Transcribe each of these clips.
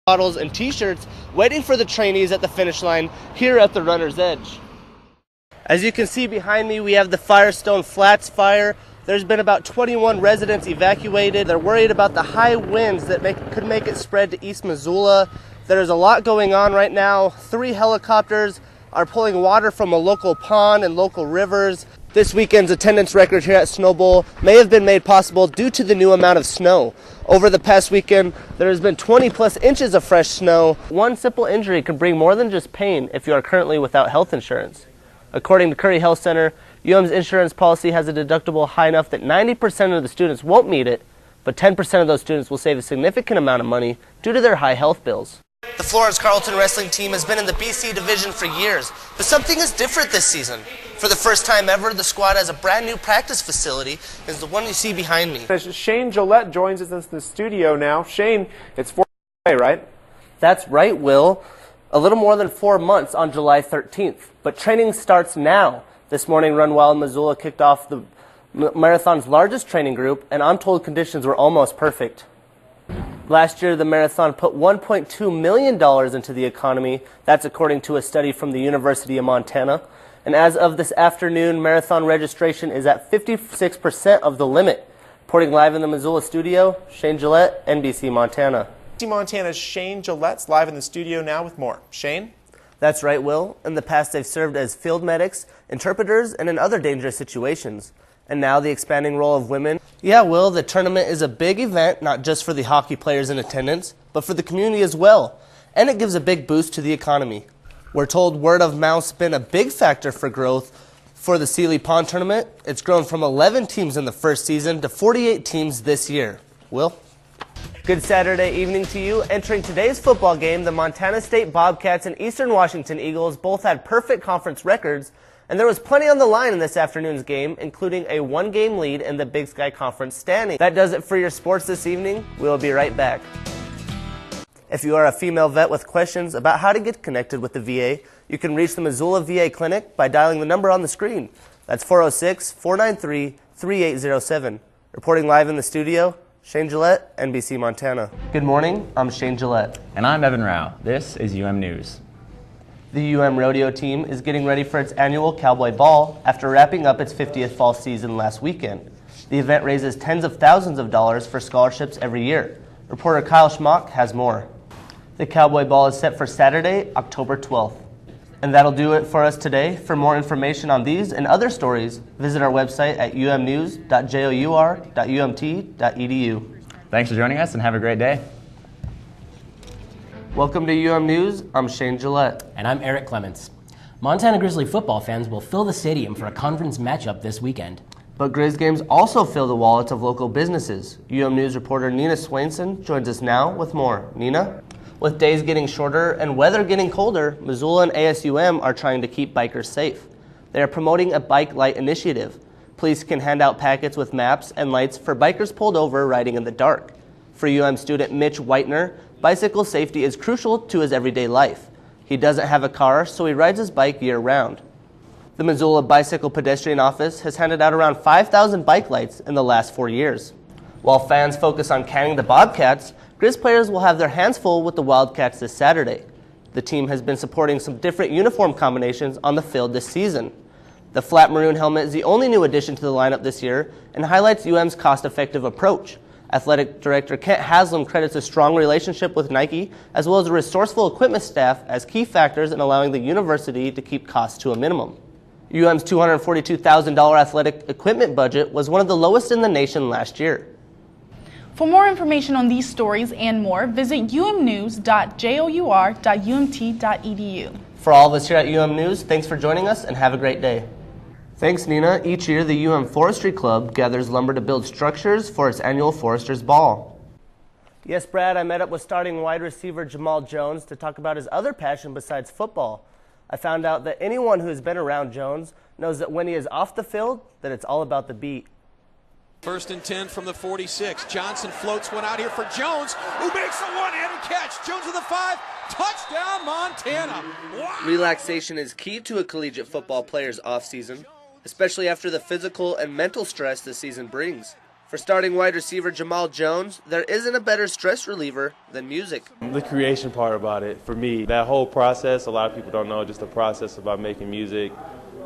bottles and t-shirts waiting for the trainees at the finish line here at the Runner's Edge. As you can see behind me, we have the Firestone Flats fire. There's been about 21 residents evacuated. They're worried about the high winds that could make it spread to East Missoula. There's a lot going on right now. 3 helicopters are pulling water from a local pond and local rivers. This weekend's attendance record here at Snow Bowl may have been made possible due to the new amount of snow. Over the past weekend, there has been 20 plus inches of fresh snow. One simple injury can bring more than just pain if you are currently without health insurance. According to Curry Health Center, UM's insurance policy has a deductible high enough that 90% of the students won't meet it, but 10% of those students will save a significant amount of money due to their high health bills. The Florence Carlton wrestling team has been in the BC division for years, but something is different this season. For the first time ever, the squad has a brand new practice facility, is the one you see behind me. Shane Gillette joins us in the studio now. Shane, it's 4 days away, right? That's right, Will. A little more than 4 months on July 13th, but training starts now. This morning, Run Wild Missoula kicked off the marathon's largest training group, and I'm told conditions were almost perfect. Last year, the marathon put $1.2 million into the economy. That's according to a study from the University of Montana. And as of this afternoon, marathon registration is at 56% of the limit. Reporting live in the Missoula studio, Shane Gillette, NBC Montana. Montana's Shane Gillette's live in the studio now with more. Shane? That's right, Will. In the past, they've served as field medics, interpreters, and in other dangerous situations. And now the expanding role of women. Yeah, Will, the tournament is a big event, not just for the hockey players in attendance, but for the community as well. And it gives a big boost to the economy. We're told word of mouth's been a big factor for growth for the Sealy Pond tournament. It's grown from 11 teams in the first season to 48 teams this year. Will? Good Saturday evening to you. Entering today's football game, the Montana State Bobcats and Eastern Washington Eagles both had perfect conference records, and there was plenty on the line in this afternoon's game, including a 1-game lead in the Big Sky Conference standing. That does it for your sports this evening. We'll be right back. If you are a female vet with questions about how to get connected with the VA, you can reach the Missoula VA Clinic by dialing the number on the screen. That's 406-493-3807. Reporting live in the studio, Shane Gillette, NBC Montana. Good morning, I'm Shane Gillette. And I'm Evan Rao. This is UM News. The UM rodeo team is getting ready for its annual Cowboy Ball after wrapping up its 50th fall season last weekend. The event raises tens of thousands of dollars for scholarships every year. Reporter Kyle Schmock has more. The Cowboy Ball is set for Saturday, October 12th. And that'll do it for us today. For more information on these and other stories, visit our website at umnews.jour.umt.edu. Thanks for joining us and have a great day. Welcome to UM News. I'm Shane Gillette. And I'm Eric Clements. Montana Grizzly football fans will fill the stadium for a conference matchup this weekend. But Grizz games also fill the wallets of local businesses. UM News reporter Nina Swainson joins us now with more. Nina? With days getting shorter and weather getting colder, Missoula and ASUM are trying to keep bikers safe. They are promoting a Bike Light initiative. Police can hand out packets with maps and lights for bikers pulled over riding in the dark. For UM student Mitch Whitener, bicycle safety is crucial to his everyday life. He doesn't have a car, so he rides his bike year-round. The Missoula Bicycle Pedestrian Office has handed out around 5,000 bike lights in the last 4 years. While fans focus on canning the Bobcats, Grizz players will have their hands full with the Wildcats this Saturday. The team has been supporting some different uniform combinations on the field this season. The flat maroon helmet is the only new addition to the lineup this year and highlights UM's cost-effective approach. Athletic Director Kent Haslam credits a strong relationship with Nike as well as a resourceful equipment staff as key factors in allowing the university to keep costs to a minimum. UM's $242,000 athletic equipment budget was one of the lowest in the nation last year. For more information on these stories and more, visit umnews.jour.umt.edu. For all of us here at UM News, thanks for joining us and have a great day. Thanks, Nina. Each year, the UM Forestry Club gathers lumber to build structures for its annual Foresters Ball. Yes, Brad, I met up with starting wide receiver Jamal Jones to talk about his other passion besides football. I found out that anyone who has been around Jones knows that when he is off the field, that it's all about the beat. 1st and 10 from the 46. Johnson floats one out here for Jones, who makes a one-handed catch. Jones with the 5. Touchdown, Montana. Wow. Relaxation is key to a collegiate football player's offseason, especially after the physical and mental stress the season brings. For starting wide receiver Jamal Jones, there isn't a better stress reliever than music. The creation part about it, for me, that whole process, a lot of people don't know just the process about making music.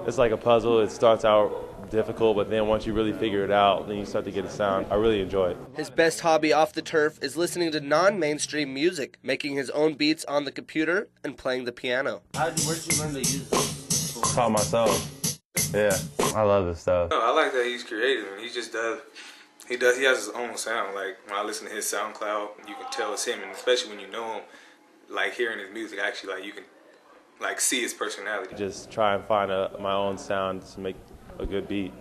It's like a puzzle. It starts out difficult, but then once you really figure it out, then you start to get a sound. I really enjoy it. His best hobby off the turf is listening to non-mainstream music, making his own beats on the computer and playing the piano. Where'd you learn to use this? Taught myself. Yeah, I love this stuff. No, I like that he's creative and he just does. He has his own sound. Like when I listen to his SoundCloud, you can tell it's him, and especially when you know him, like hearing his music, actually, like you can like see his personality. Just try and find my own sound to make a good beat.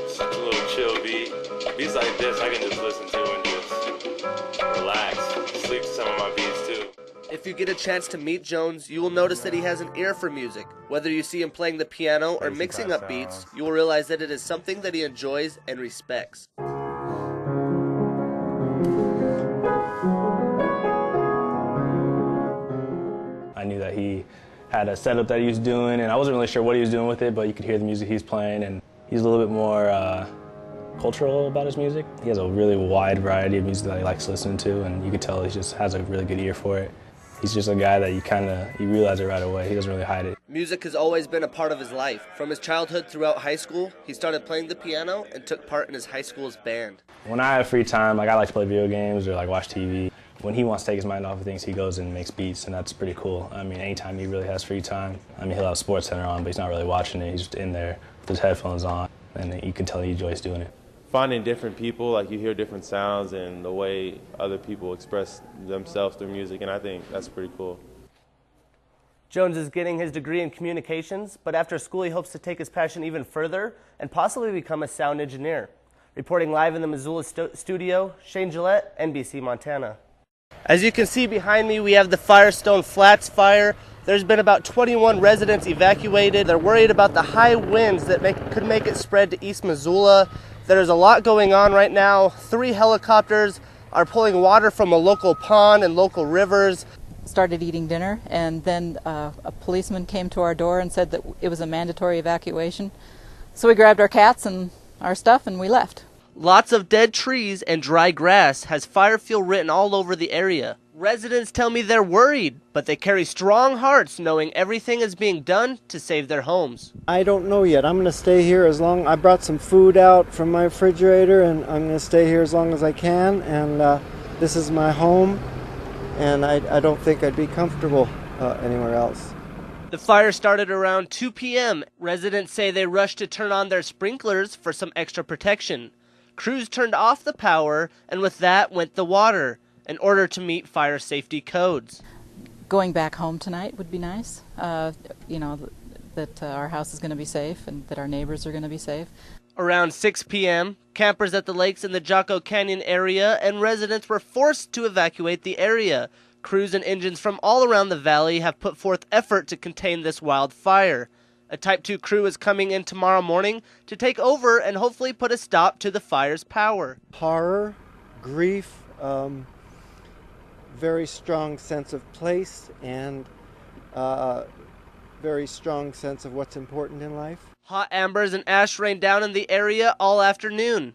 Such a little chill beat. Beats like this I can just listen to and just relax. Sleep to some of my beats too. If you get a chance to meet Jones, you will notice that he has an ear for music. Whether you see him playing the piano or mixing up beats, you will realize that it is something that he enjoys and respects. I knew that he had a setup that he was doing, and I wasn't really sure what he was doing with it, but you could hear the music he's playing, and he's a little bit more cultural about his music. He has a really wide variety of music that he likes listening to, and you can tell he just has a really good ear for it. He's just a guy that you realize it right away. He doesn't really hide it. Music has always been a part of his life. From his childhood throughout high school, he started playing the piano and took part in his high school's band. When I have free time, I like to play video games or watch TV. When he wants to take his mind off of things, he goes and makes beats, and that's pretty cool. I mean, anytime he really has free time, he'll have SportsCenter on, but he's not really watching it. He's just in there with his headphones on, and you can tell he enjoys doing it. Finding different people, like you hear different sounds and the way other people express themselves through music, and I think that's pretty cool. Jones is getting his degree in communications, but after school he hopes to take his passion even further and possibly become a sound engineer. Reporting live in the Missoula studio, Shane Gillette, NBC Montana. As you can see behind me, we have the Firestone Flats fire. There's been about 21 residents evacuated. They're worried about the high winds that could make it spread to East Missoula. There's a lot going on right now. 3 helicopters are pulling water from a local pond and local rivers. Started eating dinner, and then a policeman came to our door and said that it was a mandatory evacuation. So we grabbed our cats and our stuff and we left. Lots of dead trees and dry grass has fire fuel written all over the area. Residents tell me they're worried, but they carry strong hearts knowing everything is being done to save their homes. I don't know yet. I'm going to stay here as long. I brought some food out from my refrigerator, and I'm going to stay here as long as I can. And this is my home, and I don't think I'd be comfortable anywhere else. The fire started around 2 p.m. Residents say they rushed to turn on their sprinklers for some extra protection. Crews turned off the power, and with that went the water, in order to meet fire safety codes. Going back home tonight would be nice. That our house is going to be safe and that our neighbors are going to be safe. Around 6 p.m., campers at the lakes in the Jocko Canyon area and residents were forced to evacuate the area. Crews and engines from all around the valley have put forth effort to contain this wildfire. A Type 2 crew is coming in tomorrow morning to take over and hopefully put a stop to the fire's power. Horror, grief, very strong sense of place, and very strong sense of what's important in life. Hot embers and ash rained down in the area all afternoon.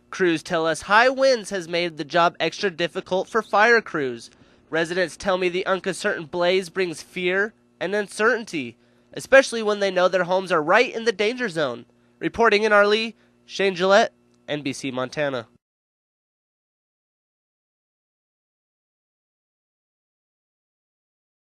Crews tell us high winds has made the job extra difficult for fire crews. Residents tell me the uncertain blaze brings fear and uncertainty, especially when they know their homes are right in the danger zone. Reporting in Arlee, Shane Gillette, NBC Montana.